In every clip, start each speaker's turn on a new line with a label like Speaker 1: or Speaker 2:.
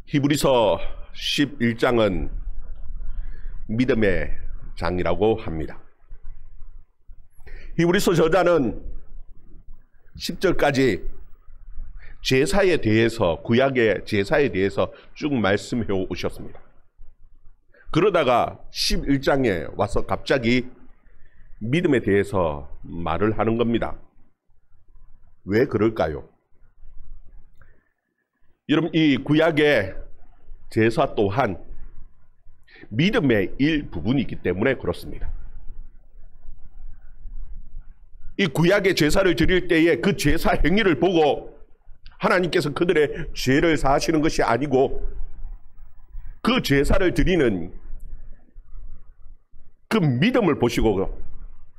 Speaker 1: 히브리서 11장은 믿음의 장이라고 합니다. 히브리서 저자는 10절까지 제사에 대해서, 구약의 제사에 대해서 쭉 말씀해 오셨습니다. 그러다가 11장에 와서 갑자기 믿음에 대해서 말을 하는 겁니다. 왜 그럴까요? 여러분, 이 구약의 제사 또한 믿음의 일부분이기 때문에 그렇습니다. 이 구약의 제사를 드릴 때에 그 제사 행위를 보고 하나님께서 그들의 죄를 사하시는 것이 아니고, 그 제사를 드리는 그 믿음을 보시고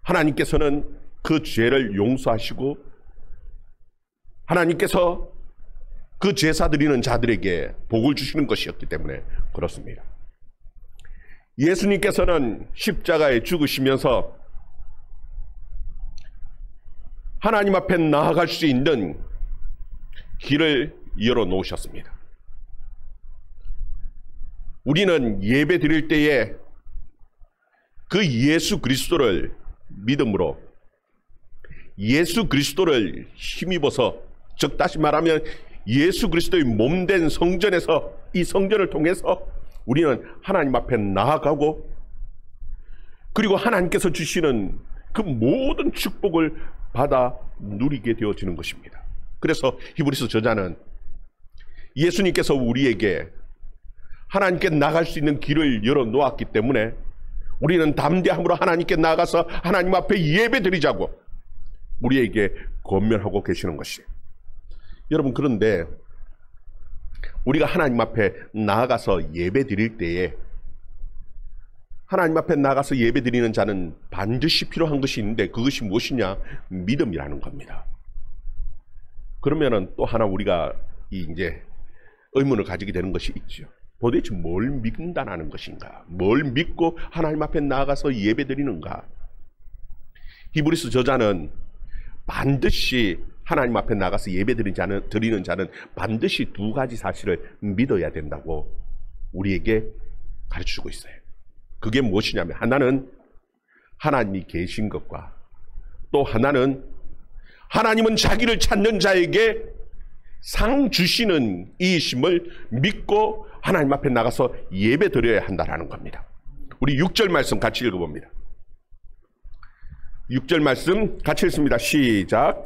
Speaker 1: 하나님께서는 그 죄를 용서하시고, 하나님께서 그 제사 드리는 자들에게 복을 주시는 것이었기 때문에 그렇습니다. 예수님께서는 십자가에 죽으시면서 하나님 앞에 나아갈 수 있는 길을 열어놓으셨습니다. 우리는 예배 드릴 때에 그 예수 그리스도를 믿음으로, 예수 그리스도를 힘입어서, 즉 다시 말하면 예수 그리스도의 몸된 성전에서, 이 성전을 통해서 우리는 하나님 앞에 나아가고, 그리고 하나님께서 주시는 그 모든 축복을 받아 누리게 되어지는 것입니다. 그래서 히브리서 저자는 예수님께서 우리에게 하나님께 나갈 수 있는 길을 열어놓았기 때문에 우리는 담대함으로 하나님께 나가서 하나님 앞에 예배 드리자고 우리에게 권면하고 계시는 것이에요. 여러분, 그런데 우리가 하나님 앞에 나아가서 예배 드릴 때에, 하나님 앞에 나가서 예배 드리는 자는 반드시 필요한 것이 있는데, 그것이 무엇이냐? 믿음이라는 겁니다. 그러면은 또 하나 우리가 이제 의문을 가지게 되는 것이 있죠. 도대체 뭘 믿는다는 것인가? 뭘 믿고 하나님 앞에 나아가서 예배 드리는가? 히브리서 저자는 반드시 하나님 앞에 나가서 예배 드리는 자는 반드시 두 가지 사실을 믿어야 된다고 우리에게 가르쳐주고 있어요. 그게 무엇이냐면, 하나는 하나님이 계신 것과, 또 하나는 하나님은 자기를 찾는 자에게 상 주시는 이심을 믿고 하나님 앞에 나가서 예배 드려야 한다는 겁니다. 우리 6절 말씀 같이 읽어봅니다. 6절 말씀 같이 읽습니다. 시작.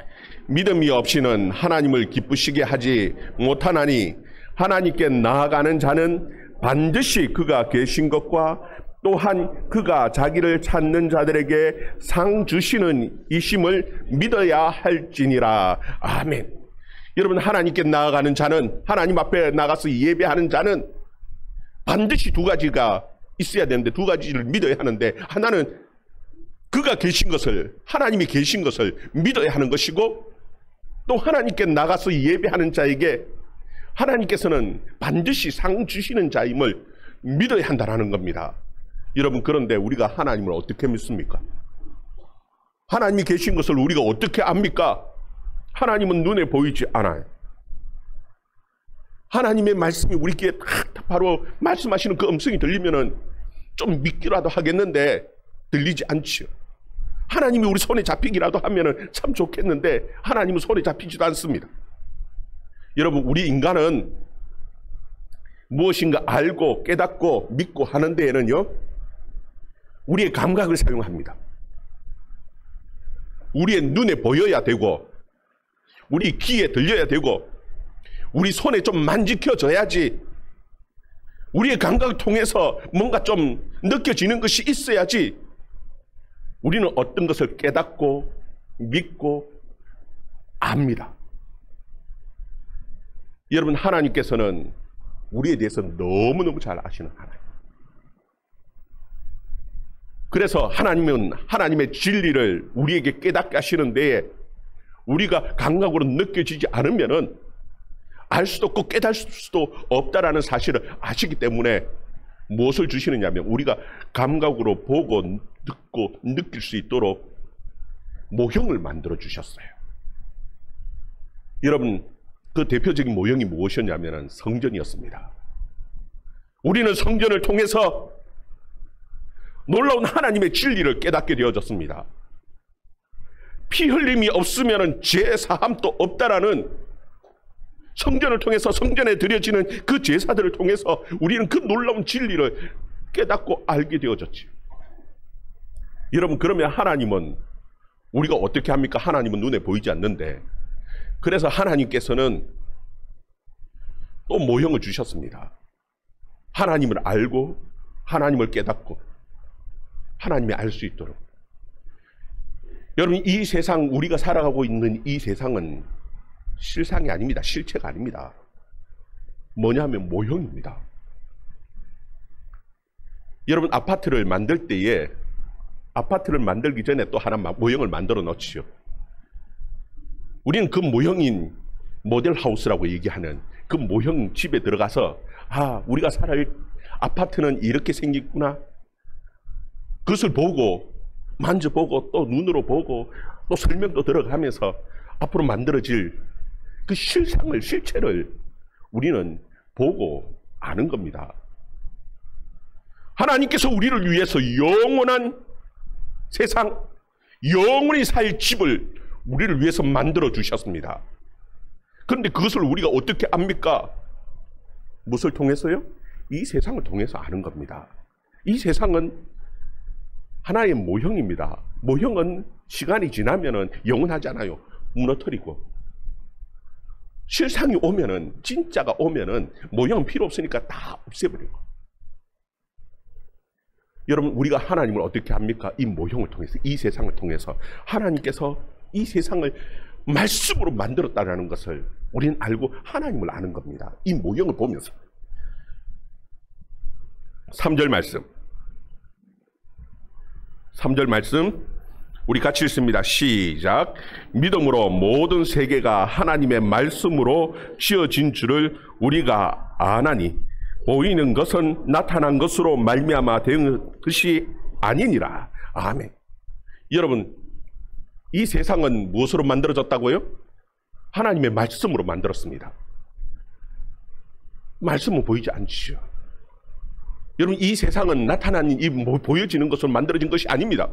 Speaker 1: 믿음이 없이는 하나님을 기쁘시게 하지 못하나니 하나님께 나아가는 자는 반드시 그가 계신 것과 또한 그가 자기를 찾는 자들에게 상 주시는 이심을 믿어야 할지니라. 아멘. 여러분, 하나님께 나아가는 자는, 하나님 앞에 나가서 예배하는 자는 반드시 두 가지가 있어야 되는데, 두 가지를 믿어야 하는데, 하나는 그가 계신 것을, 하나님이 계신 것을 믿어야 하는 것이고, 또 하나님께 나가서 예배하는 자에게 하나님께서는 반드시 상 주시는 자임을 믿어야 한다는 겁니다. 여러분, 그런데 우리가 하나님을 어떻게 믿습니까? 하나님이 계신 것을 우리가 어떻게 압니까? 하나님은 눈에 보이지 않아요. 하나님의 말씀이 우리 귀에 딱 바로 말씀하시는 그 음성이 들리면은 좀 믿기라도 하겠는데 들리지 않죠. 하나님이 우리 손에 잡히기라도 하면은 참 좋겠는데 하나님은 손에 잡히지도 않습니다. 여러분, 우리 인간은 무엇인가 알고 깨닫고 믿고 하는 데에는요, 우리의 감각을 사용합니다. 우리의 눈에 보여야 되고, 우리 귀에 들려야 되고, 우리 손에 좀 만지켜져야지, 우리의 감각을 통해서 뭔가 좀 느껴지는 것이 있어야지 우리는 어떤 것을 깨닫고 믿고 압니다. 여러분, 하나님께서는 우리에 대해서 너무너무 잘 아시는 하나님. 그래서 하나님은 하나님의 진리를 우리에게 깨닫게 하시는 데에 우리가 감각으로 느껴지지 않으면은 알 수도 없고 깨달을 수도 없다라는 사실을 아시기 때문에 무엇을 주시느냐면, 우리가 감각으로 보고 듣고 느낄 수 있도록 모형을 만들어 주셨어요. 여러분, 그 대표적인 모형이 무엇이었냐면 성전이었습니다. 우리는 성전을 통해서 놀라운 하나님의 진리를 깨닫게 되어졌습니다. 피 흘림이 없으면 죄 사함도 없다라는 성전을 통해서 성전에 드려지는 그 제사들을 통해서 우리는 그 놀라운 진리를 깨닫고 알게 되어졌지. 여러분, 그러면 하나님은 우리가 어떻게 합니까? 하나님은 눈에 보이지 않는데, 그래서 하나님께서는 또 모형을 주셨습니다. 하나님을 알고 하나님을 깨닫고 하나님이 알 수 있도록. 여러분, 이 세상, 우리가 살아가고 있는 이 세상은 실상이 아닙니다. 실체가 아닙니다. 뭐냐 하면 모형입니다. 여러분, 아파트를 만들 때에 아파트를 만들기 전에 또 하나 모형을 만들어 놓지요. 우리는 그 모형인 모델하우스라고 얘기하는 그 모형 집에 들어가서 우리가 살아갈 아파트는 이렇게 생겼구나. 그것을 보고 만져보고 또 눈으로 보고 또 설명도 들어가면서 앞으로 만들어질 그 실상을, 실체를 우리는 보고 아는 겁니다. 하나님께서 우리를 위해서 영원한 세상, 영원히 살 집을 우리를 위해서 만들어 주셨습니다. 그런데 그것을 우리가 어떻게 압니까? 무엇을 통해서요? 이 세상을 통해서 아는 겁니다. 이 세상은 하나의 모형입니다. 모형은 시간이 지나면은 영원하잖아요. 무너뜨리고. 실상이 오면은, 진짜가 오면은 모형은 필요 없으니까 다 없애버리고. 여러분, 우리가 하나님을 어떻게 합니까? 이 모형을 통해서, 이 세상을 통해서 하나님께서 이 세상을 말씀으로 만들었다는 것을 우리는 알고 하나님을 아는 겁니다. 이 모형을 보면서. 3절 말씀. 3절 말씀 우리 같이 읽습니다. 시작. 믿음으로 모든 세계가 하나님의 말씀으로 지어진 줄을 우리가 아나니 보이는 것은 나타난 것으로 말미암아 된 것이 아니니라. 아멘. 여러분, 이 세상은 무엇으로 만들어졌다고요? 하나님의 말씀으로 만들었습니다. 말씀은 보이지 않지요. 여러분, 이 세상은 나타나는 이 보여지는 것으로 만들어진 것이 아닙니다.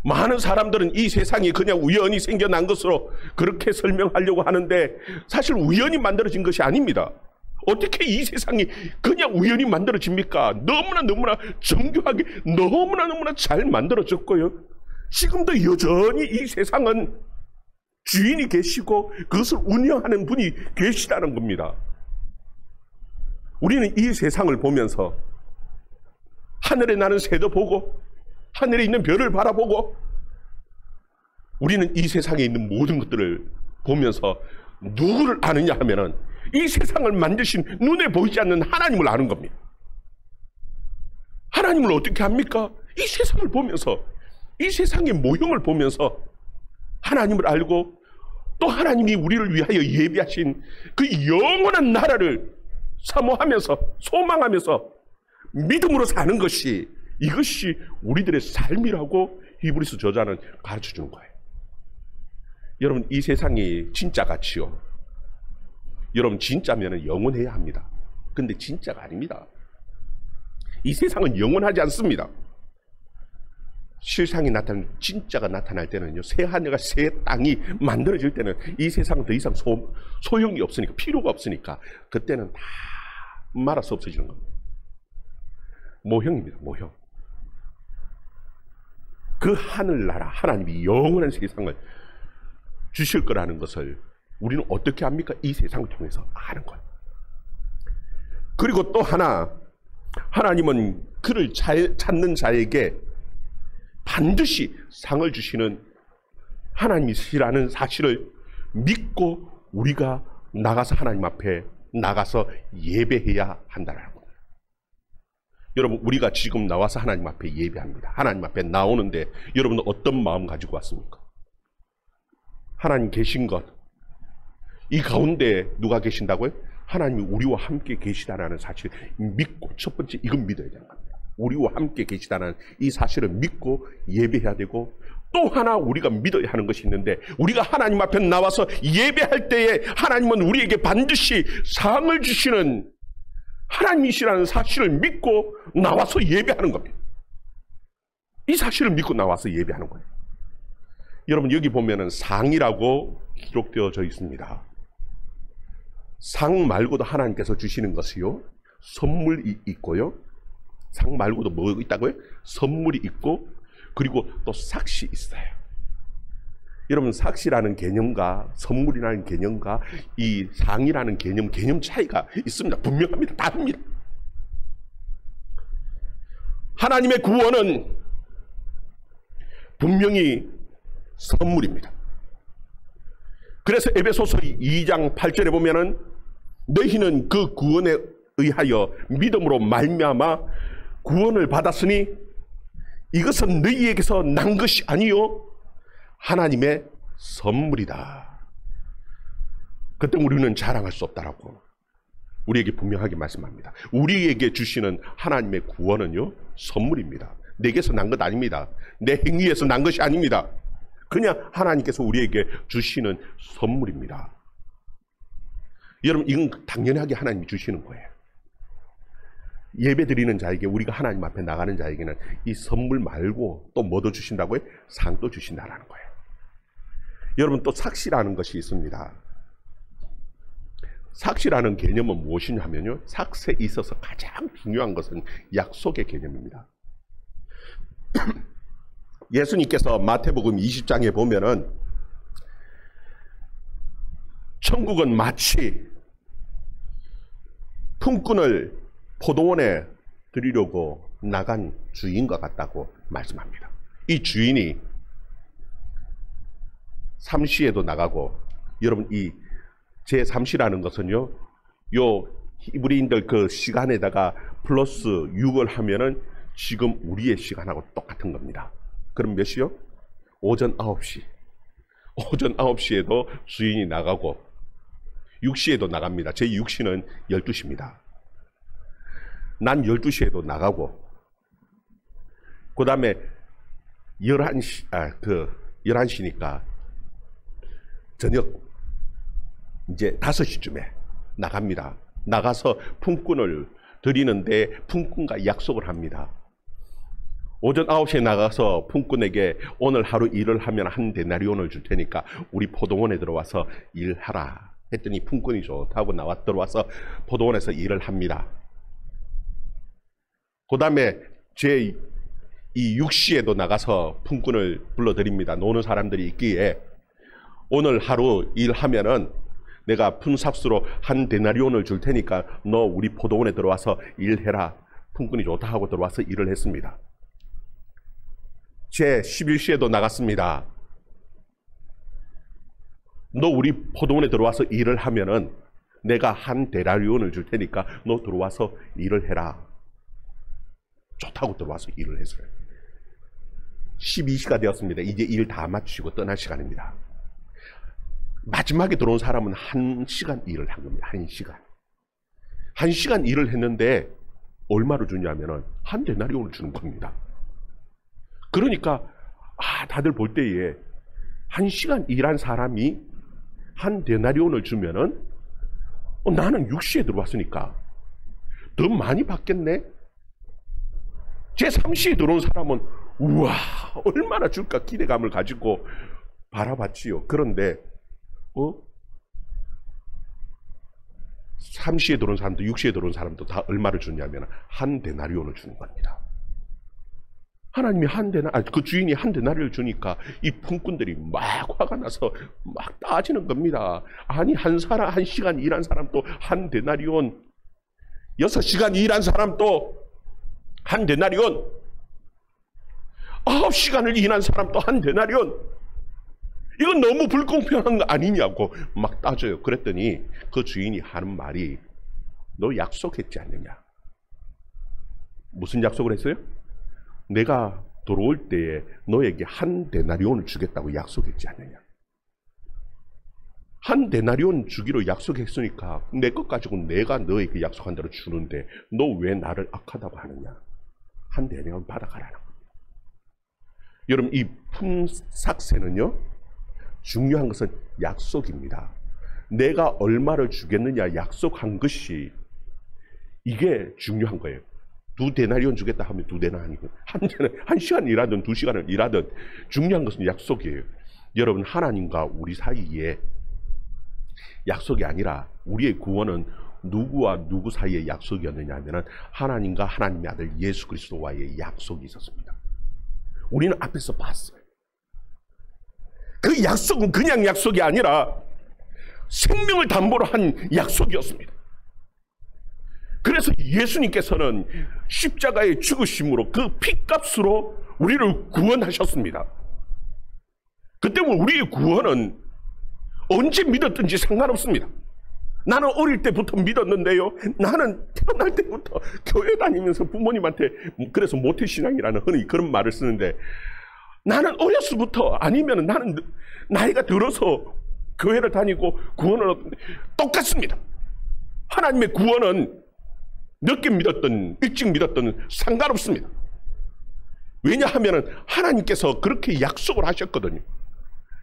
Speaker 1: 많은 사람들은 이 세상이 그냥 우연히 생겨난 것으로 그렇게 설명하려고 하는데 사실 우연히 만들어진 것이 아닙니다. 어떻게 이 세상이 그냥 우연히 만들어집니까? 너무나 정교하게 너무나 잘 만들어졌고요. 지금도 여전히 이 세상은 주인이 계시고 그것을 운영하는 분이 계시다는 겁니다. 우리는 이 세상을 보면서 하늘에 나는 새도 보고 하늘에 있는 별을 바라보고 우리는 이 세상에 있는 모든 것들을 보면서 누구를 아느냐 하면은 이 세상을 만드신 눈에 보이지 않는 하나님을 아는 겁니다. 하나님을 어떻게 합니까? 이 세상을 보면서, 이 세상의 모형을 보면서 하나님을 알고 또 하나님이 우리를 위하여 예비하신 그 영원한 나라를 사모하면서 소망하면서 믿음으로 사는 것이, 이것이 우리들의 삶이라고 히브리서 저자는 가르쳐 주는 거예요. 여러분, 이 세상이 진짜 같이요. 여러분, 진짜면 영원해야 합니다. 근데 진짜가 아닙니다. 이 세상은 영원하지 않습니다. 실상이 나타나는, 진짜가 나타날 때는요, 새 하늘과 새 땅이 만들어질 때는 이 세상은 더 이상 소용이 없으니까, 필요가 없으니까 그때는 다 말아서 없어지는 겁니다. 모형입니다. 모형. 그 하늘나라 하나님이 영원한 세상을 주실 거라는 것을 우리는 어떻게 합니까? 이 세상을 통해서 아는 거예요. 그리고 또 하나, 하나님은 그를 찾는 자에게 반드시 상을 주시는 하나님이시라는 사실을 믿고 우리가 나가서 하나님 앞에 나가서 예배해야 한다는 겁니다. 여러분, 우리가 지금 나와서 하나님 앞에 예배합니다. 하나님 앞에 나오는데 여러분은 어떤 마음 가지고 왔습니까? 하나님 계신 것, 이 가운데 누가 계신다고요? 하나님이 우리와 함께 계시다는 사실 믿고, 첫 번째 이건 믿어야 되는 겁니다. 우리와 함께 계시다는 이 사실을 믿고 예배해야 되고, 또 하나 우리가 믿어야 하는 것이 있는데, 우리가 하나님 앞에 나와서 예배할 때에 하나님은 우리에게 반드시 상을 주시는 하나님이시라는 사실을 믿고 나와서 예배하는 겁니다. 이 사실을 믿고 나와서 예배하는 거예요. 여러분 여기 보면은 상이라고 기록되어져 있습니다. 상 말고도 하나님께서 주시는 것이요, 선물이 있고요. 상 말고도 뭐 있다고요? 선물이 있고, 그리고 또 삭시 있어요. 여러분 삭시라는 개념과 선물이라는 개념과 이 상이라는 개념 차이가 있습니다. 분명합니다. 다릅니다. 하나님의 구원은 분명히 선물입니다. 그래서 에베소서 2장 8절에 보면은 너희는 그 구원에 의하여 믿음으로 말미암아 구원을 받았으니 이것은 너희에게서 난 것이 아니요 하나님의 선물이다. 그때 우리는 자랑할 수 없다라고 우리에게 분명하게 말씀합니다. 우리에게 주시는 하나님의 구원은요, 선물입니다. 내게서 난 것 아닙니다. 내 행위에서 난 것이 아닙니다. 그냥 하나님께서 우리에게 주시는 선물입니다. 여러분 이건 당연하게 하나님이 주시는 거예요. 예배 드리는 자에게, 우리가 하나님 앞에 나가는 자에게는 이 선물 말고 또 뭐도 주신다고요? 상도 주신다라는 거예요. 여러분 또 삭시라는 것이 있습니다. 삭시라는 개념은 무엇이냐면요, 삭세에 있어서 가장 중요한 것은 약속의 개념입니다. 예수님께서 마태복음 20장에 보면은 천국은 마치 품꾼을 포도원에 드리려고 나간 주인과 같다고 말씀합니다. 이 주인이 삼시에도 나가고, 여러분 이 제3시라는 것은요, 요 히브리인들 그 시간에다가 플러스 6을 하면은 지금 우리의 시간하고 똑같은 겁니다. 그럼 몇 시요? 오전 9시. 오전 9시에도 주인이 나가고 6시에도 나갑니다. 제 6시는 12시입니다. 난 12시에도 나가고, 그 다음에 11시니까 저녁 이제 5시쯤에 나갑니다. 나가서 품꾼을 드리는데 품꾼과 약속을 합니다. 오전 9시에 나가서 품꾼에게 오늘 하루 일을 하면 한 데나리온을 줄 테니까 우리 포도원에 들어와서 일하라 했더니 품꾼이 좋다고 들어와서 포도원에서 일을 합니다. 그 다음에 제 이 6시에도 나가서 품꾼을 불러드립니다. 노는 사람들이 있기에 오늘 하루 일하면은 내가 푼삭수로 한 데나리온을 줄 테니까 너 우리 포도원에 들어와서 일해라. 품꾼이 좋다 하고 들어와서 일을 했습니다. 제 11시에도 나갔습니다. 너 우리 포도원에 들어와서 일을 하면은 내가 한 데나리온을 줄 테니까 너 들어와서 일을 해라. 좋다고 들어와서 일을 했어요. 12시가 되었습니다. 이제 일 다 마치고 떠날 시간입니다. 마지막에 들어온 사람은 1시간 일을 한 겁니다. 1시간. 1시간 일을 했는데 얼마를 주냐면은 한 데나리온을 주는 겁니다. 그러니까 다들 볼 때에 1시간 일한 사람이 한 데나리온을 주면은 나는 6시에 들어왔으니까 더 많이 받겠네. 제 3시에 들어온 사람은 우와 얼마나 줄까 기대감을 가지고 바라봤지요. 그런데 3시에 들어온 사람도 6시에 들어온 사람도 다 얼마를 주냐면 한 데나리온을 주는 겁니다. 하나님이 그 주인이 한 데나리온을 주니까 이 품꾼들이 막 화가 나서 막 따지는 겁니다. 아니 한 시간 일한 사람도 한 데나리온, 6시간 일한 사람도 한 데나리온, 9시간을 일한 사람도 한 데나리온, 이건 너무 불공평한 거 아니냐고 막 따져요. 그랬더니 그 주인이 하는 말이 너 약속했지 않느냐. 무슨 약속을 했어요? 내가 들어올 때에 너에게 한 데나리온을 주겠다고 약속했지 않느냐. 한 데나리온 주기로 약속했으니까 내 것 가지고 내가 너에게 약속한 대로 주는데 너 왜 나를 악하다고 하느냐. 한 데나리온 받아가라는 겁니다. 여러분 이 품삭세는요 중요한 것은 약속입니다. 내가 얼마를 주겠느냐 약속한 것이 이게 중요한 거예요. 2데나리온 주겠다 하면 2데나리온. 한 시간 일하든 2시간을 일하든 중요한 것은 약속이에요. 여러분, 하나님과 우리 사이에 약속이 아니라 우리의 구원은 누구와 누구 사이의 약속이었느냐 하면 하나님과 하나님의 아들 예수 그리스도와의 약속이 있었습니다. 우리는 앞에서 봤어요. 그 약속은 그냥 약속이 아니라 생명을 담보로 한 약속이었습니다. 그래서 예수님께서는 십자가의 죽으심으로 그 피값으로 우리를 구원하셨습니다. 그 때문에 우리의 구원은 언제 믿었든지 상관없습니다. 나는 어릴 때부터 믿었는데요. 나는 태어날 때부터 교회 다니면서 부모님한테 그래서 모태신앙이라는 흔히 그런 말을 쓰는데, 나는 어렸을부터 아니면 나는 나이가 들어서 교회를 다니고 구원을 얻는데 똑같습니다. 하나님의 구원은 늦게 믿었든 일찍 믿었든 상관없습니다. 왜냐하면 하나님께서 그렇게 약속을 하셨거든요.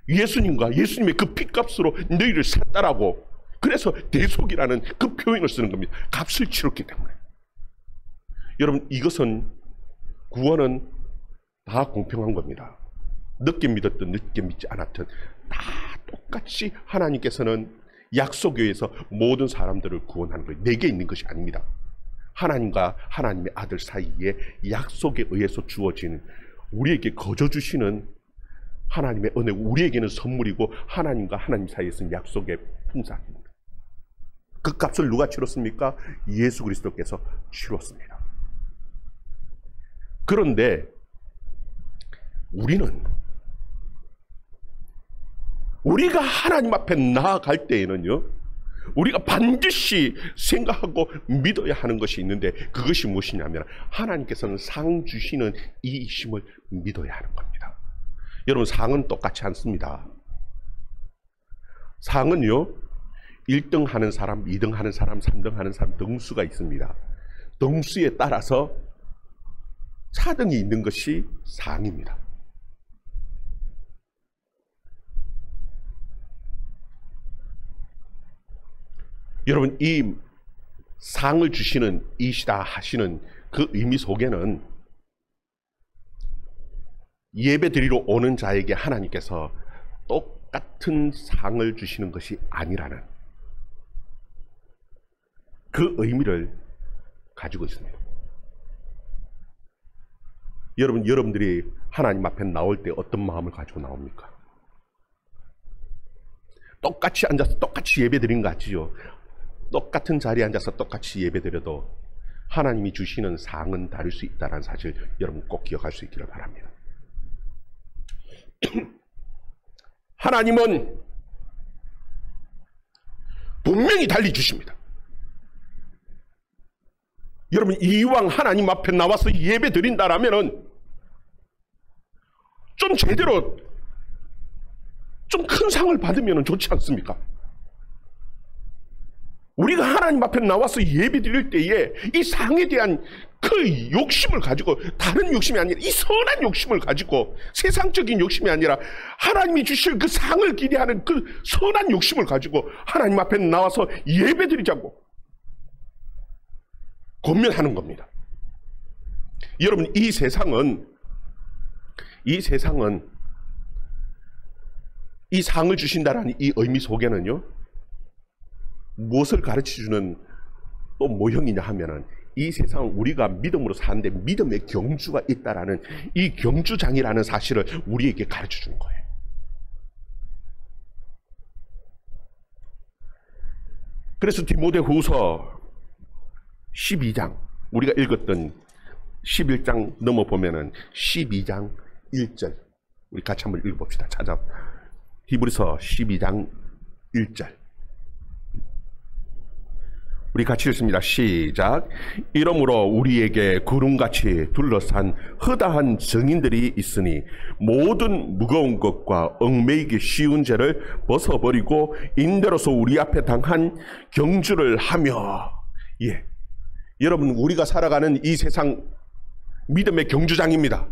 Speaker 1: 예수님과 예수님의 그 피값으로 너희를 샀다라고. 그래서 대속이라는 그 표현을 쓰는 겁니다. 값을 치렀기 때문에. 여러분, 이것은 구원은 다 공평한 겁니다. 늦게 믿었든 늦게 믿지 않았든 다 똑같이 하나님께서는 약속에 의해서 모든 사람들을 구원하는 거예요. 내게 있는 것이 아닙니다. 하나님과 하나님의 아들 사이에 약속에 의해서 주어진, 우리에게 거저 주시는 하나님의 은혜, 우리에게는 선물이고 하나님과 하나님 사이에서는 약속의 풍상입니다. 그 값을 누가 치렀습니까? 예수 그리스도께서 치렀습니다. 그런데 우리가 하나님 앞에 나아갈 때에는요, 우리가 반드시 생각하고 믿어야 하는 것이 있는데, 그것이 무엇이냐면 하나님께서는 상 주시는 이이심을 믿어야 하는 겁니다. 여러분, 상은 똑같지 않습니다. 상은요, 1등 하는 사람, 2등 하는 사람, 3등 하는 사람 등수가 있습니다. 등수에 따라서 차등이 있는 것이 상입니다. 여러분, 이 상을 주시는 이시다 하시는 그 의미 속에는 예배 드리러 오는 자에게 하나님께서 똑같은 상을 주시는 것이 아니라는 그 의미를 가지고 있습니다. 여러분들이 하나님 앞에 나올 때 어떤 마음을 가지고 나옵니까? 똑같이 앉아서 똑같이 예배 드린 거 같지요? 똑같은 자리에 앉아서 똑같이 예배 드려도 하나님이 주시는 상은 다를 수 있다는 사실 여러분 꼭 기억할 수 있기를 바랍니다. 하나님은 분명히 달리 주십니다. 여러분, 이왕 하나님 앞에 나와서 예배 드린다라면은 좀 제대로 좀 큰 상을 받으면 좋지 않습니까? 우리가 하나님 앞에 나와서 예배 드릴 때에 이 상에 대한 그 욕심을 가지고, 다른 욕심이 아니라 이 선한 욕심을 가지고, 세상적인 욕심이 아니라 하나님이 주실 그 상을 기대하는 그 선한 욕심을 가지고 하나님 앞에 나와서 예배 드리자고 권면하는 겁니다. 여러분, 이 세상은 이 상을 주신다라는 이 의미 속에는요, 무엇을 가르쳐주는 또 모형이냐 하면은, 이 세상은 우리가 믿음으로 사는데 믿음의 경주가 있다라는 이 경주장이라는 사실을 우리에게 가르쳐주는 거예요. 그래서 디모데후서 12장, 우리가 읽었던 11장 넘어보면은 12장 1절, 우리 같이 한번 읽어봅시다. 찾아. 히브리서 12장 1절. 우리 같이 읽습니다. 시작. 이러므로 우리에게 구름같이 둘러싼 허다한 증인들이 있으니 모든 무거운 것과 얽매이기 쉬운 죄를 벗어버리고 인대로서 우리 앞에 당한 경주를 하며. 예, 여러분, 우리가 살아가는 이 세상 믿음의 경주장입니다.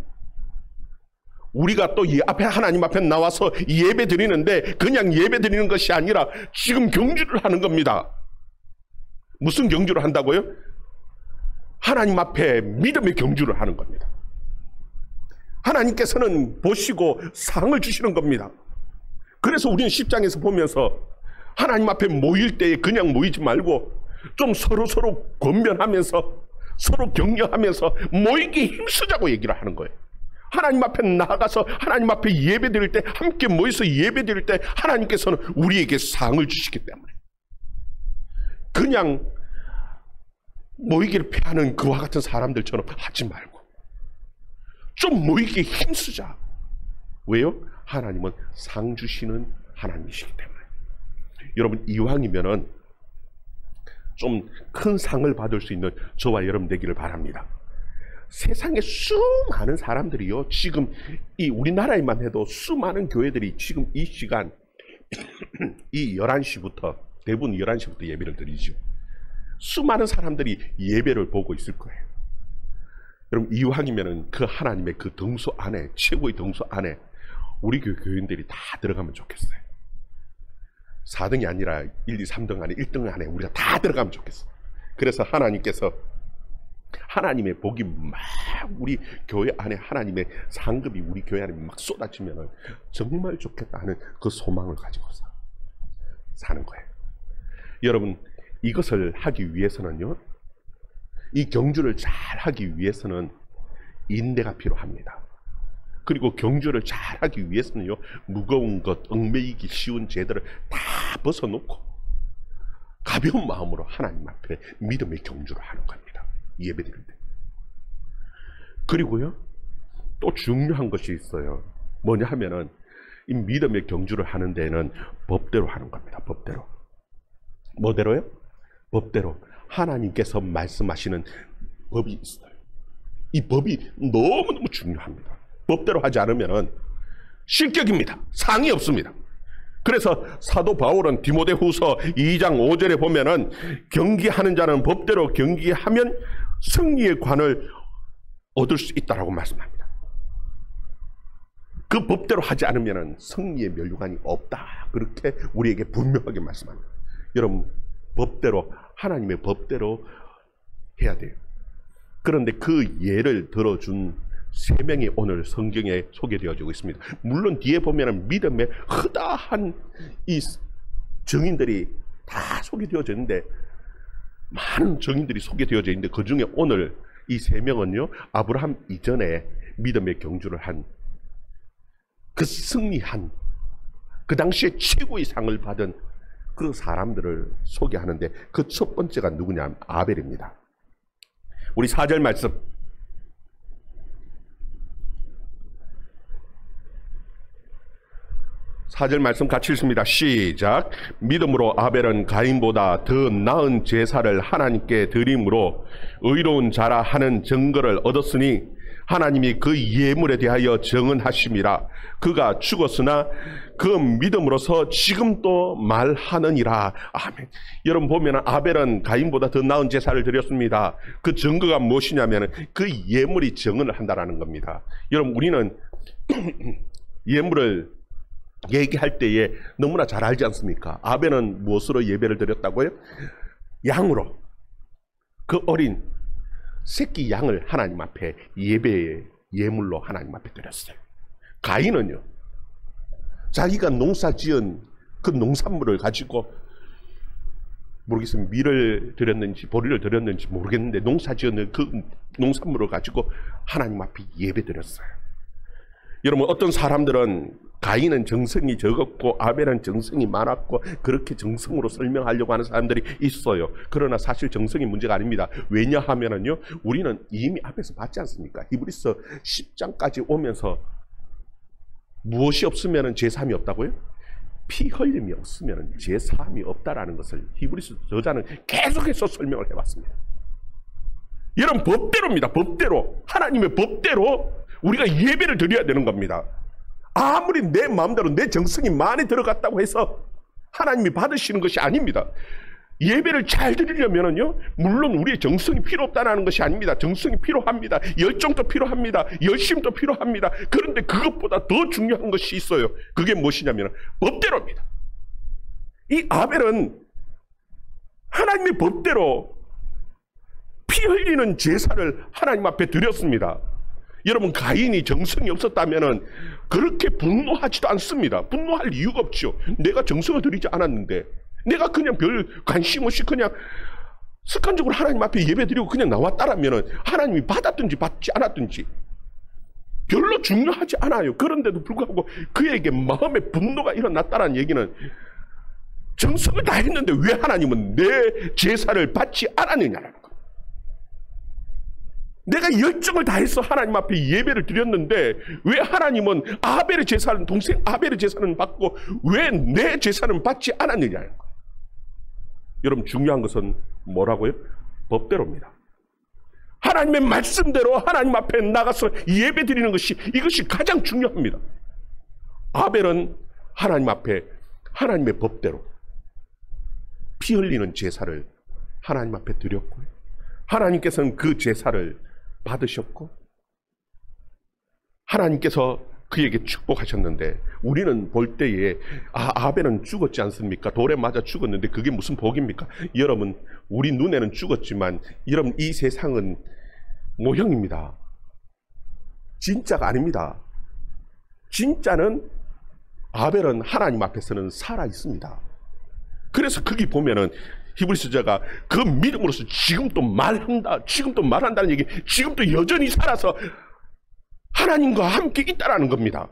Speaker 1: 우리가 또 앞에 하나님 앞에 나와서 예배 드리는데 그냥 예배 드리는 것이 아니라 지금 경주를 하는 겁니다. 무슨 경주를 한다고요? 하나님 앞에 믿음의 경주를 하는 겁니다. 하나님께서는 보시고 상을 주시는 겁니다. 그래서 우리는 10장에서 보면서 하나님 앞에 모일 때에 그냥 모이지 말고 좀 서로 권면하면서 서로 격려하면서 모이기 힘쓰자고 얘기를 하는 거예요. 하나님 앞에 나아가서 하나님 앞에 예배 드릴 때, 함께 모여서 예배 드릴 때 하나님께서는 우리에게 상을 주시기 때문에 그냥 모이기를 피하는 그와 같은 사람들처럼 하지 말고 좀 모이기에 힘쓰자. 왜요? 하나님은 상 주시는 하나님이시기 때문에. 여러분, 이왕이면은 좀 큰 상을 받을 수 있는 저와 여러분 되기를 바랍니다. 세상에 수많은 사람들이요, 지금 이 우리나라에만 해도 수많은 교회들이 지금 이 시간 이 11시부터 대부분 11시부터 예배를 드리죠. 수많은 사람들이 예배를 보고 있을 거예요. 여러분, 이왕이면은 그 하나님의 그 등수 안에, 최고의 등수 안에 우리 교인들이 다 들어가면 좋겠어요. 4등이 아니라 1, 2, 3등 안에 1등 안에 우리가 다 들어가면 좋겠어요. 그래서 하나님께서 하나님의 복이 막 우리 교회 안에 하나님의 상급이 우리 교회 안에 막 쏟아지면 정말 좋겠다 하는 그 소망을 가지고 사는 거예요. 여러분, 이것을 하기 위해서는요, 이 경주를 잘 하기 위해서는 인내가 필요합니다. 그리고 경주를 잘 하기 위해서는요, 무거운 것, 얽매이기 쉬운 죄들을 다 벗어놓고 가벼운 마음으로 하나님 앞에 믿음의 경주를 하는 겁니다. 예배드릴 때. 그리고요, 또 중요한 것이 있어요. 뭐냐 하면은 이 믿음의 경주를 하는 데는 법대로 하는 겁니다. 법대로. 뭐대로요? 법대로. 하나님께서 말씀하시는 법이 있어요. 이 법이 너무너무 중요합니다. 법대로 하지 않으면 실격입니다. 상이 없습니다. 그래서 사도 바울은 디모데후서 2장 5절에 보면은 경기하는 자는 법대로 경기하면 승리의 관을 얻을 수 있다라고 말씀합니다. 그 법대로 하지 않으면 승리의 면류관이 없다. 그렇게 우리에게 분명하게 말씀합니다. 여러분, 법대로, 하나님의 법대로 해야 돼요. 그런데 그 예를 들어준 3명이 오늘 성경에 소개되어지고 있습니다. 물론 뒤에 보면 믿음의 허다한 이 증인들이 다 소개되어져 있는데, 많은 증인들이 소개되어져 있는데, 그 중에 오늘 이 3명은요, 아브라함 이전에 믿음의 경주를 한, 그 승리한, 그 당시에 최고의 상을 받은 그 사람들을 소개하는데, 그 첫 번째가 누구냐? 아벨입니다. 우리 4절 말씀, 4절 말씀 같이 읽습니다. 시작. 믿음으로 아벨은 가인보다 더 나은 제사를 하나님께 드림으로 의로운 자라 하는 증거를 얻었으니 하나님이 그 예물에 대하여 정언하심이라. 그가 죽었으나 그 믿음으로서 지금도 말하느니라. 아멘. 여러분 보면 아벨은 가인보다 더 나은 제사를 드렸습니다. 그 증거가 무엇이냐면 그 예물이 정언을 한다라는 겁니다. 여러분, 우리는 예물을 얘기할 때에 너무나 잘 알지 않습니까? 아벨은 무엇으로 예배를 드렸다고요? 양으로. 그 어린 새끼 양을 하나님 앞에 예배의 예물로 하나님 앞에 드렸어요. 가인은요, 자기가 농사 지은 그 농산물을 가지고, 모르겠어요, 밀을 드렸는지 보리를 드렸는지 모르겠는데 농사 지은 그 농산물을 가지고 하나님 앞에 예배 드렸어요. 여러분, 어떤 사람들은 가인은 정성이 적었고 아벨은 정성이 많았고 그렇게 정성으로 설명하려고 하는 사람들이 있어요. 그러나 사실 정성이 문제가 아닙니다. 왜냐하면요, 우리는 이미 앞에서 봤지 않습니까? 히브리서 10장까지 오면서 무엇이 없으면 제사함이 없다고요? 피 흘림이 없으면 제사함이 없다라는 것을 히브리서 저자는 계속해서 설명을 해왔습니다. 여러분, 법대로입니다. 법대로. 하나님의 법대로 우리가 예배를 드려야 되는 겁니다. 아무리 내 마음대로 내 정성이 많이 들어갔다고 해서 하나님이 받으시는 것이 아닙니다. 예배를 잘 드리려면요, 물론 우리의 정성이 필요 없다는 것이 아닙니다. 정성이 필요합니다. 열정도 필요합니다. 열심도 필요합니다. 그런데 그것보다 더 중요한 것이 있어요. 그게 무엇이냐면 법대로입니다. 이 아벨은 하나님의 법대로 피 피 흘리는 제사를 하나님 앞에 드렸습니다. 여러분, 가인이 정성이 없었다면 그렇게 분노하지도 않습니다. 분노할 이유가 없죠. 내가 정성을 들이지 않았는데, 내가 그냥 별 관심 없이 그냥 습관적으로 하나님 앞에 예배드리고 그냥 나왔다라면 하나님이 받았든지 받지 않았든지 별로 중요하지 않아요. 그런데도 불구하고 그에게 마음의 분노가 일어났다는 얘기는 정성을 다했는데 왜 하나님은 내 제사를 받지 않았느냐라는 거예요. 내가 열정을 다해서 하나님 앞에 예배를 드렸는데 왜 하나님은 아벨의 제사는, 동생 아벨의 제사는 받고 왜 내 제사는 받지 않았느냐는 거예요. 여러분, 중요한 것은 뭐라고요? 법대로입니다. 하나님의 말씀대로 하나님 앞에 나가서 예배 드리는 것이, 이것이 가장 중요합니다. 아벨은 하나님 앞에 하나님의 법대로 피 흘리는 제사를 하나님 앞에 드렸고요, 하나님께서는 그 제사를 받으셨고 하나님께서 그에게 축복하셨는데, 우리는 볼 때에 아벨은 죽었지 않습니까? 돌에 맞아 죽었는데 그게 무슨 복입니까? 여러분, 우리 눈에는 죽었지만 여러분, 이 세상은 모형입니다. 진짜가 아닙니다. 진짜는 아벨은 하나님 앞에서는 살아 있습니다. 그래서 거기 보면은 히브리서자가 그 믿음으로서 지금도 말한다는 얘기, 지금도 여전히 살아서 하나님과 함께 있다라는 겁니다.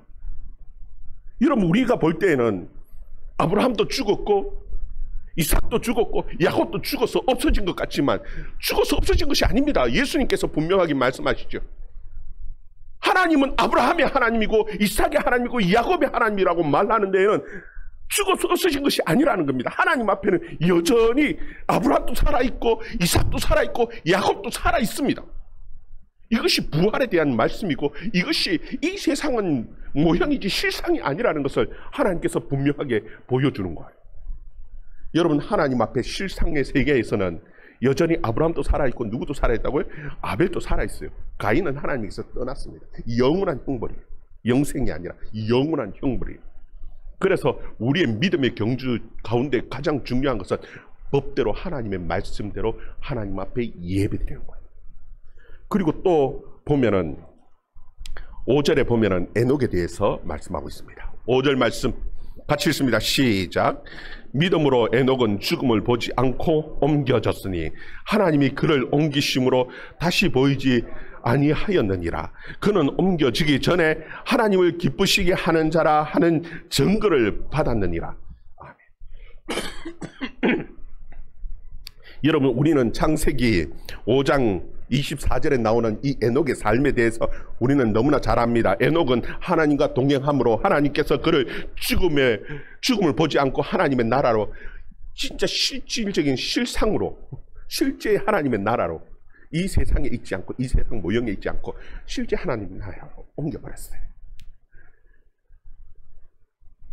Speaker 1: 여러분, 우리가 볼 때에는 아브라함도 죽었고 이삭도 죽었고 야곱도 죽어서 없어진 것 같지만 죽어서 없어진 것이 아닙니다. 예수님께서 분명하게 말씀하시죠. 하나님은 아브라함의 하나님이고 이삭의 하나님이고 야곱의 하나님이라고 말하는 데에는 죽어서 없어진 것이 아니라는 겁니다. 하나님 앞에는 여전히 아브라함도 살아있고 이삭도 살아있고 야곱도 살아있습니다. 이것이 부활에 대한 말씀이고 이것이 이 세상은 모형이지 실상이 아니라는 것을 하나님께서 분명하게 보여주는 거예요. 여러분, 하나님 앞에 실상의 세계에서는 여전히 아브라함도 살아있고 누구도 살아있다고요? 아벨도 살아있어요. 가인은 하나님께서 떠났습니다. 영원한 형벌이에요. 영생이 아니라 영원한 형벌이에요. 그래서 우리의 믿음의 경주 가운데 가장 중요한 것은 법대로 하나님의 말씀대로 하나님 앞에 예배드리는 거예요. 그리고 또 보면은 5절에 보면은 에녹에 대해서 말씀하고 있습니다. 5절 말씀 같이 읽습니다. 시작. 믿음으로 에녹은 죽음을 보지 않고 옮겨졌으니 하나님이 그를 옮기심으로 다시 보이지 아니하였느니라. 그는 옮겨지기 전에 하나님을 기쁘시게 하는 자라 하는 증거를 받았느니라. 아멘. 여러분, 우리는 창세기 5장 24절에 나오는 이 에녹의 삶에 대해서 우리는 너무나 잘 압니다. 에녹은 하나님과 동행함으로 하나님께서 그를 죽음을 보지 않고 하나님의 나라로, 진짜 실질적인 실상으로, 실제 하나님의 나라로, 이 세상에 있지 않고 이 세상 모형에 있지 않고 실제 하나님의 나라로 옮겨버렸어요.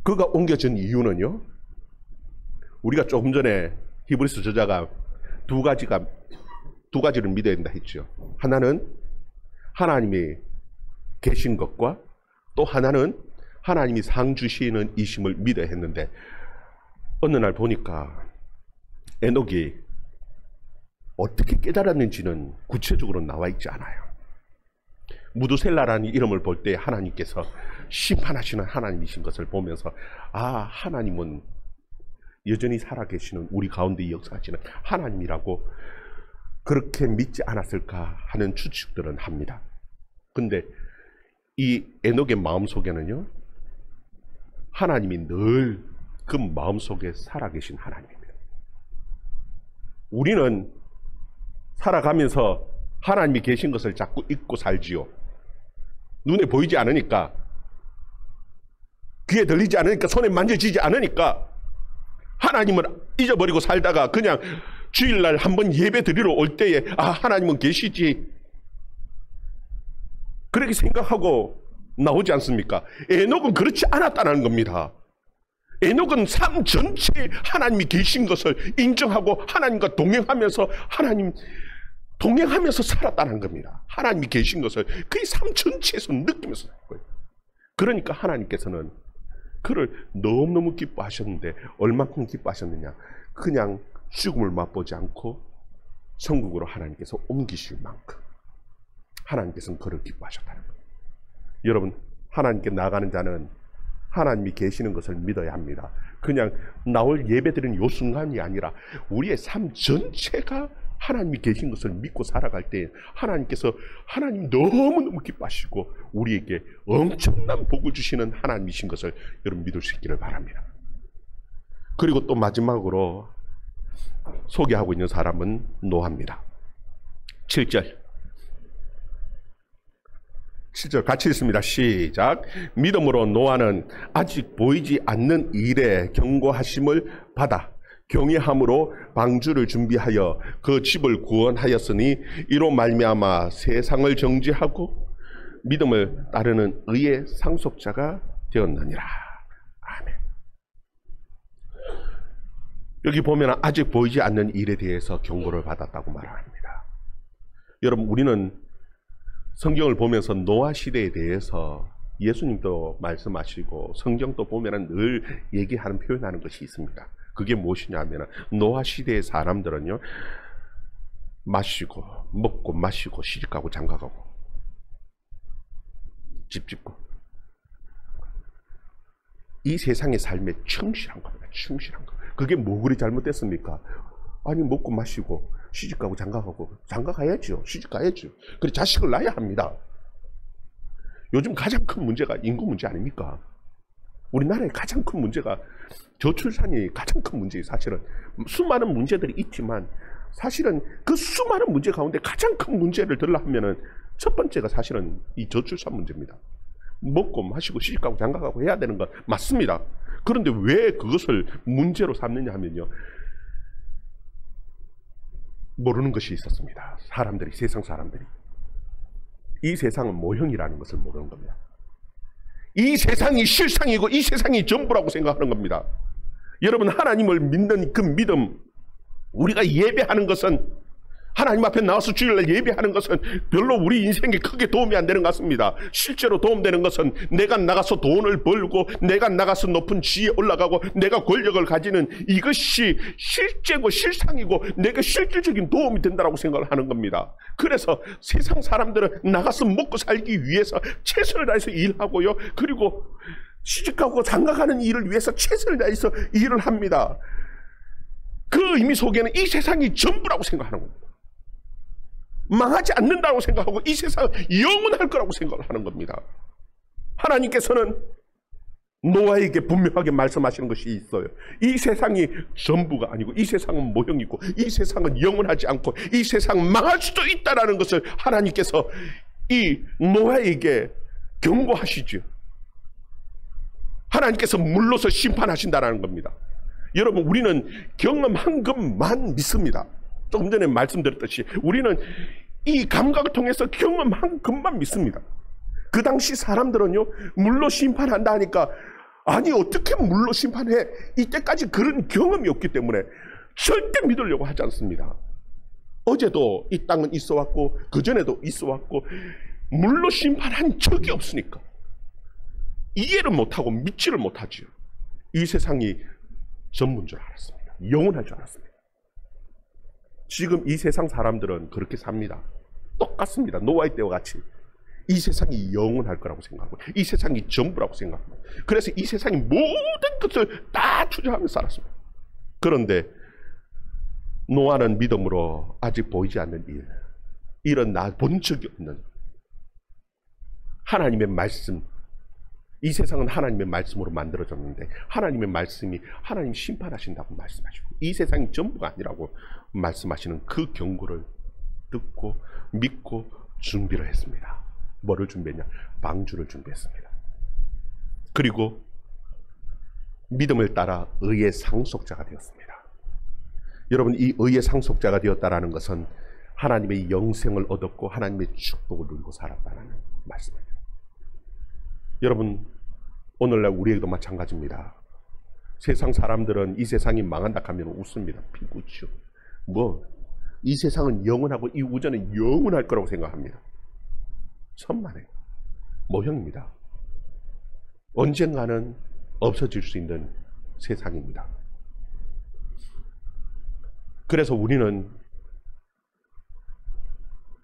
Speaker 1: 그가 옮겨진 이유는요, 우리가 조금 전에 히브리서 저자가 두 가지를 믿어야 된다 했죠. 하나는 하나님이 계신 것과 또 하나는 하나님이 상 주시는 이심을 믿어야 했는데, 어느 날 보니까 에녹이 어떻게 깨달았는지는 구체적으로 나와 있지 않아요. 무두셀라라는 이름을 볼 때 하나님께서 심판하시는 하나님이신 것을 보면서, 하나님은 여전히 살아계시는, 우리 가운데 역사하시는 하나님이라고 그렇게 믿지 않았을까 하는 추측들은 합니다. 근데 이 에녹의 마음속에는요, 하나님이 늘 그 마음속에 살아계신 하나님입니다. 우리는 살아가면서 하나님이 계신 것을 자꾸 잊고 살지요. 눈에 보이지 않으니까, 귀에 들리지 않으니까, 손에 만져지지 않으니까 하나님을 잊어버리고 살다가 그냥 주일날 한번 예배 드리러 올 때에 하나님은 계시지, 그렇게 생각하고 나오지 않습니까? 에녹은 그렇지 않았다는 겁니다. 에녹은 삶 전체에 하나님이 계신 것을 인정하고 하나님과 동행하면서 살았다는 겁니다. 하나님이 계신 것을 그의 삶 전체에서 느끼면서 살 거예요. 그러니까 하나님께서는 그를 너무너무 기뻐하셨는데, 얼만큼 기뻐하셨느냐? 그냥 죽음을 맛보지 않고 천국으로 하나님께서 옮기실 만큼 하나님께서는 그를 기뻐하셨다는 거예요. 여러분, 하나님께 나아가는 자는 하나님이 계시는 것을 믿어야 합니다. 그냥 나올 예배드리는 요 순간이 아니라 우리의 삶 전체가 하나님이 계신 것을 믿고 살아갈 때 하나님이 너무너무 기뻐하시고 우리에게 엄청난 복을 주시는 하나님이신 것을 여러분 믿을 수 있기를 바랍니다. 그리고 또 마지막으로 소개하고 있는 사람은 노아입니다. 7절 같이 읽습니다. 시작. 믿음으로 노아는 아직 보이지 않는 일에 경고하심을 받아 경외함으로 방주를 준비하여 그 집을 구원하였으니 이로 말미암아 세상을 정죄하고 믿음을 따르는 의의 상속자가 되었느니라. 아멘. 여기 보면 아직 보이지 않는 일에 대해서 경고를 받았다고 말합니다. 여러분, 우리는 성경을 보면서 노아 시대에 대해서 예수님도 말씀하시고 성경도 보면 늘 얘기하는 표현하는 것이 있습니다. 그게 무엇이냐면 노아 시대의 사람들은요, 먹고 마시고 시집가고 장가가고 집 짓고 이 세상의 삶에 충실한 겁니다. 충실한 거. 그게 뭐 그리 잘못됐습니까? 아니, 먹고 마시고 시집가고 장가가야죠. 시집가야죠. 그리고 자식을 낳아야 합니다. 요즘 가장 큰 문제가 인구 문제 아닙니까? 우리나라의 가장 큰 문제가 저출산이 가장 큰 문제예요. 사실은 수많은 문제들이 있지만 사실은 그 수많은 문제 가운데 가장 큰 문제를 들라 하면은 첫 번째가 사실은 이 저출산 문제입니다. 먹고 마시고 시집가고 장가가고 해야 되는 건 맞습니다. 그런데 왜 그것을 문제로 삼느냐 하면요, 모르는 것이 있었습니다. 세상 사람들이 이 세상은 모형이라는 것을 모르는 겁니다. 이 세상이 실상이고 이 세상이 전부라고 생각하는 겁니다. 여러분, 하나님을 믿는 그 믿음, 우리가 예배하는 것은, 하나님 앞에 나와서 주일날 예배하는 것은 별로 우리 인생에 크게 도움이 안 되는 것 같습니다. 실제로 도움되는 것은 내가 나가서 돈을 벌고 내가 나가서 높은 지위에 올라가고 내가 권력을 가지는 이것이 실제고 실상이고 내가 실질적인 도움이 된다고 생각을 하는 겁니다. 그래서 세상 사람들은 나가서 먹고 살기 위해서 최선을 다해서 일하고요, 그리고 시집가고 장가가는 일을 위해서 최선을 다해서 일을 합니다. 그 의미 속에는 이 세상이 전부라고 생각하는 겁니다. 망하지 않는다고 생각하고 이 세상은 영원할 거라고 생각을 하는 겁니다. 하나님께서는 노아에게 분명하게 말씀하시는 것이 있어요. 이 세상이 전부가 아니고 이 세상은 모형이고 이 세상은 영원하지 않고 이 세상은 망할 수도 있다는 것을 하나님께서 이 노아에게 경고하시죠. 하나님께서 물로서 심판하신다는 겁니다. 여러분, 우리는 경험한 것만 믿습니다. 조금 전에 말씀드렸듯이 우리는 이 감각을 통해서 경험한 것만 믿습니다. 그 당시 사람들은요, 물로 심판한다 하니까 아니 어떻게 물로 심판해? 이때까지 그런 경험이 없기 때문에 절대 믿으려고 하지 않습니다. 어제도 이 땅은 있어왔고 그전에도 있어왔고 물로 심판한 적이 없으니까 이해를 못하고 믿지를 못하지요. 이 세상이 전부인 줄 알았습니다. 영원할 줄 알았습니다. 지금 이 세상 사람들은 그렇게 삽니다. 똑같습니다. 노아의 때와 같이 이 세상이 영원할 거라고 생각하고 이 세상이 전부라고 생각합니다. 그래서 이 세상의 모든 것을 다 투자하며 살았습니다. 그런데 노아는 믿음으로 아직 보이지 않는 일은 나 본 적이 없는 하나님의 말씀, 이 세상은 하나님의 말씀으로 만들어졌는데 하나님의 말씀이 하나님 심판하신다고 말씀하시고 이 세상이 전부가 아니라고 말씀하시는 그 경고를 듣고 믿고 준비를 했습니다. 뭐를 준비했냐? 방주를 준비했습니다. 그리고 믿음을 따라 의의 상속자가 되었습니다. 여러분, 이 의의 상속자가 되었다는 것은 하나님의 영생을 얻었고 하나님의 축복을 누리고 살았다는 말씀입니다. 여러분, 오늘날 우리에게도 마찬가지입니다. 세상 사람들은 이 세상이 망한다 하면 웃습니다. 비웃죠. 이 세상은 영원하고 이 우주는 영원할 거라고 생각합니다. 천만에 모형입니다. 언젠가는 없어질 수 있는 세상입니다. 그래서 우리는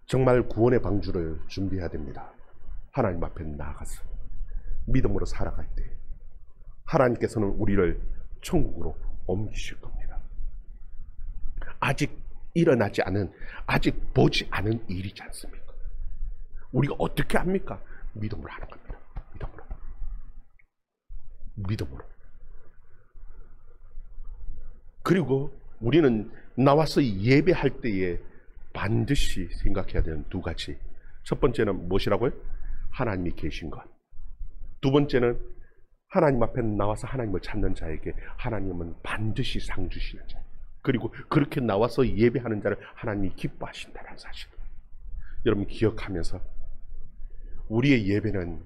Speaker 1: 정말 구원의 방주를 준비해야 됩니다. 하나님 앞에 나아가서 믿음으로 살아갈 때 하나님께서는 우리를 천국으로 옮기실 겁니다. 아직 일어나지 않은, 아직 보지 않은 일이지 않습니까? 우리가 어떻게 합니까? 믿음으로 하는 겁니다. 믿음으로. 그리고 우리는 나와서 예배할 때에 반드시 생각해야 되는 두 가지. 첫 번째는 무엇이라고요? 하나님이 계신 것. 두 번째는 하나님 앞에 나와서 하나님을 찾는 자에게 하나님은 반드시 상 주시는 자. 그리고 그렇게 나와서 예배하는 자를 하나님이 기뻐하신다는 사실. 여러분 기억하면서 우리의 예배는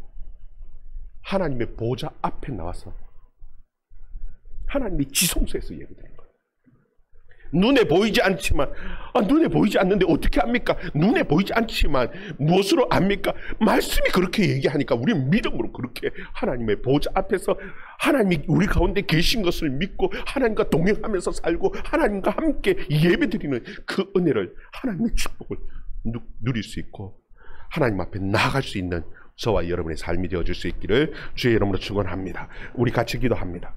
Speaker 1: 하나님의 보좌 앞에 나와서 하나님의 지성소에서 예배드리는 거예요. 눈에 보이지 않지만, 눈에 보이지 않는데 어떻게 합니까? 눈에 보이지 않지만 무엇으로 압니까? 말씀이 그렇게 얘기하니까 우리는 믿음으로 그렇게 하나님의 보좌 앞에서 하나님이 우리 가운데 계신 것을 믿고 하나님과 동행하면서 살고 하나님과 함께 예배드리는 그 은혜를, 하나님의 축복을 누릴 수 있고 하나님 앞에 나아갈 수 있는 저와 여러분의 삶이 되어줄 수 있기를 주의 이름으로 축원합니다. 우리 같이 기도합니다.